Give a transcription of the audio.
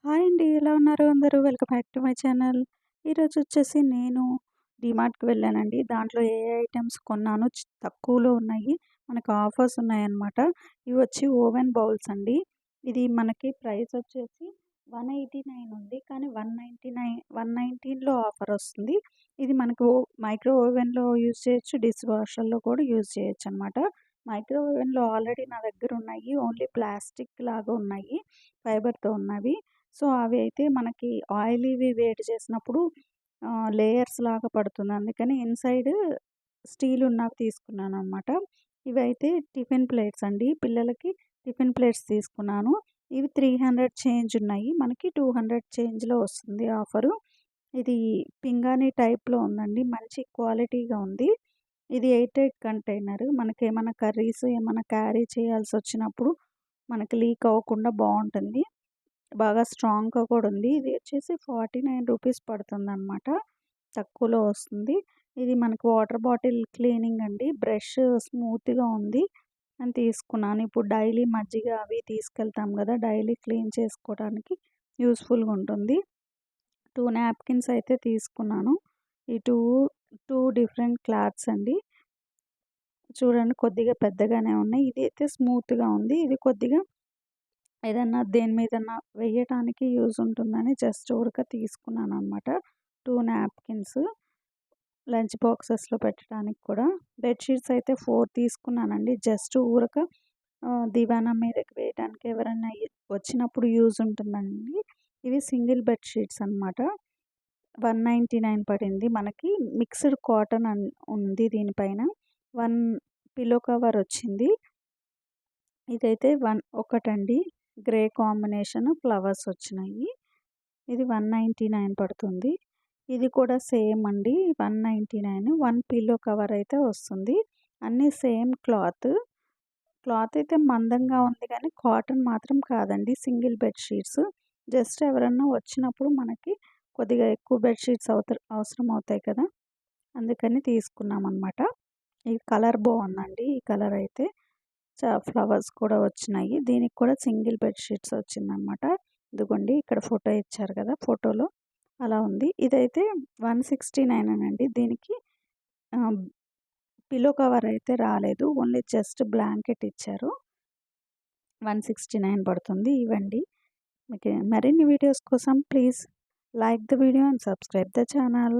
Hi అండి. ఎలా ఉన్నారు అందరూ? Welcome back to my channel. ఈరోజొచ్చేసి నేను డీమార్ట్‌కి వెళ్ళానండి. దాంట్లో ఏ ఐటెమ్స్ కొన్నాను తక్కువలో ఉన్నాయి. మనకు ఆఫర్స్ ఉన్నాయన్నమాట. ఇవొచ్చి ఓవెన్ బౌల్స్ అండి. ఇది మనకి ప్రైస్ వచ్చేసి 189 ఉంది. కానీ 119లో ఆఫర్ వస్తుంది. ఇది మనకు మైక్రో ఓవెన్‌లో యూజ్ చేయొచ్చు. డిష్ వాషర్‌లో కూడా యూజ్ చేయొచ్చనమాట. మైక్రో ఓవెన్‌లో ఆల్రెడీ నా దగ్గర ఉన్నాయి. ఓన్లీ ప్లాస్టిక్ లాగా ఉన్నాయి. ఫైబర్‌తో ఉన్నవి. సో, అవి అయితే మనకి ఆయిలీవి వేడి చేసినప్పుడు లేయర్స్ లాగా పడుతుంది. అందుకని ఇన్‌సైడ్ స్టీల్ ఉన్నవి తీసుకున్నాననమాట. ఇవైతే టిఫిన్ ప్లేట్స్ అండి. పిల్లలకి టిఫిన్ ప్లేట్స్ తీసుకున్నాను. ఇవి 300 చేంజ్ ఉన్నాయి. మనకి 200 చేంజ్‌లో వస్తుంది ఆఫరు. ఇది పింగాణీ టైప్‌లో ఉందండి. మంచి క్వాలిటీగా ఉంది. ఇది ఎయిర్ టైట్ కంటైనర్. మనకేమన్నా కర్రీస్ ఏమన్నా క్యారీ చేయాల్సొచ్చినప్పుడు మనకి లీక్ అవ్వకుండా బావుంటుంది. బాగా స్ట్రాంగ్‌గా కూడా ఉంది. ఇది వచ్చేసి 49 రూపీస్ పడుతుందనమాట. తక్కువలో వస్తుంది. ఇది మనకు వాటర్ బాటిల్ క్లీనింగ్ అండి. బ్రష్ స్మూత్‌గా ఉంది అని తీసుకున్నాను. ఇప్పుడు డైలీ మజ్జిగ అవి తీసుకెళ్తాం గదా! డైలీ క్లీన్ చేసుకోవడానికి యూజ్‌ఫుల్‌గా ఉంటుంది. 2 నాప్కిన్స్ అయితే తీసుకున్నాను. ఈ 2 డిఫరెంట్ క్లాత్స్ అండి. చూడండి కొద్దిగా పెద్దగానే ఉన్నాయి. ఇదైతే స్మూత్‌గా ఉంది. ఇది కొద్దిగా ఏదన్నా దేని మీదన్నా వెయ్యటానికి యూజ్ ఉంటుందని జస్ట్ ఊరక తీసుకున్నాననమాట. 2 నాప్కిన్స్ లంచ్ బాక్సెస్‌లో పెట్టడానికి కూడా. బెడ్ షీట్స్ అయితే 4 తీసుకున్నానండి. జస్ట్ ఊరక దివానా మీదకి వేయడానికి ఎవరైనా వచ్చినప్పుడు యూజ్ ఉంటుందండి. ఇవి సింగిల్ బెడ్ షీట్స్ అనమాట. 199 పడింది. మనకి మిక్స్డ్ కాటన్ ఉంది దీనిపైన. 1 పిల్లో కవర్ వచ్చింది. ఇదైతే ఒకటండి. గ్రే కాంబినేషన్ ఫ్లవర్స్ వచ్చినాయి. ఇది 199 పడుతుంది. ఇది కూడా సేమ్ అండి. 199 1 పిల్లో కవర్ అయితే వస్తుంది. అన్నీ సేమ్ క్లాత్. క్లాత్ అయితే మందంగా ఉంది కానీ కాటన్ మాత్రం కాదండి. Single bed sheets. జస్ట్ ఎవరన్నా వచ్చినప్పుడు మనకి కొద్దిగా ఎక్కువ బెడ్ షీట్స్ అవసరం అవుతాయి కదా! అందుకని తీసుకున్నామనమాట. ఈ కలర్ బావుందండి. ఈ కలర్ అయితే. ఫ్లవర్స్ కూడా వచ్చినాయి. దీనికి కూడా సింగిల్ బెడ్ షీట్స్ వచ్చిందనమాట. ఇదిగోండి ఇక్కడ ఫోటో ఇచ్చారు కదా! ఫోటోలో అలా ఉంది. ఇదైతే 169 అండి. దీనికి ఆహ్, పిల్లో కవర్ అయితే రాలేదు. ఓన్లీ జస్ట్ బ్లాంకెట్ ఇచ్చారు. 169 పడుతుంది. ఇవండి. మీకు మరిన్ని వీడియోస్ కోసం please like the video and subscribe the channel.